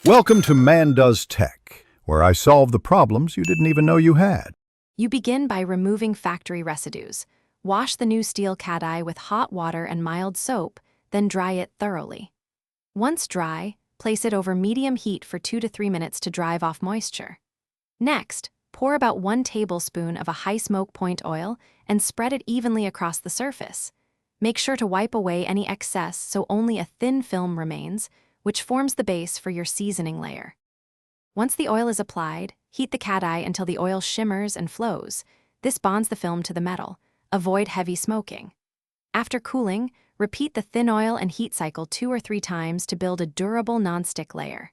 Welcome to Man Does Tech, where I solve the problems you didn't even know you had. You begin by removing factory residues. Wash the new steel Kadai with hot water and mild soap, then dry it thoroughly. Once dry, place it over medium heat for 2 to 3 minutes to drive off moisture. Next, pour about 1 tablespoon of a high smoke point oil and spread it evenly across the surface. Make sure to wipe away any excess so only a thin film remains, which forms the base for your seasoning layer. Once the oil is applied, heat the Kadai until the oil shimmers and flows. This bonds the film to the metal. Avoid heavy smoking. After cooling, repeat the thin oil and heat cycle 2 or 3 times to build a durable nonstick layer.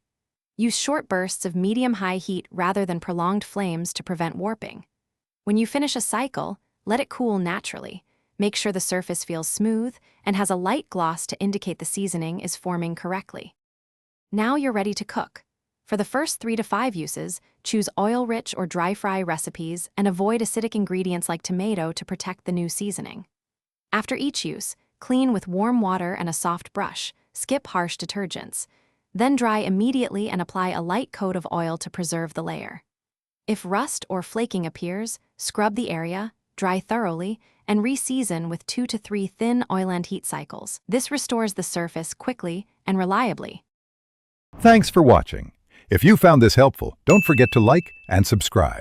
Use short bursts of medium-high heat rather than prolonged flames to prevent warping. When you finish a cycle, let it cool naturally. Make sure the surface feels smooth and has a light gloss to indicate the seasoning is forming correctly. Now you're ready to cook. For the first 3 to 5 uses, choose oil-rich or dry-fry recipes and avoid acidic ingredients like tomato to protect the new seasoning. After each use, clean with warm water and a soft brush. Skip harsh detergents. Then dry immediately and apply a light coat of oil to preserve the layer. If rust or flaking appears, scrub the area, dry thoroughly, and re-season with 2 to 3 thin oil and heat cycles. This restores the surface quickly and reliably. Thanks for watching. If you found this helpful, don't forget to like and subscribe.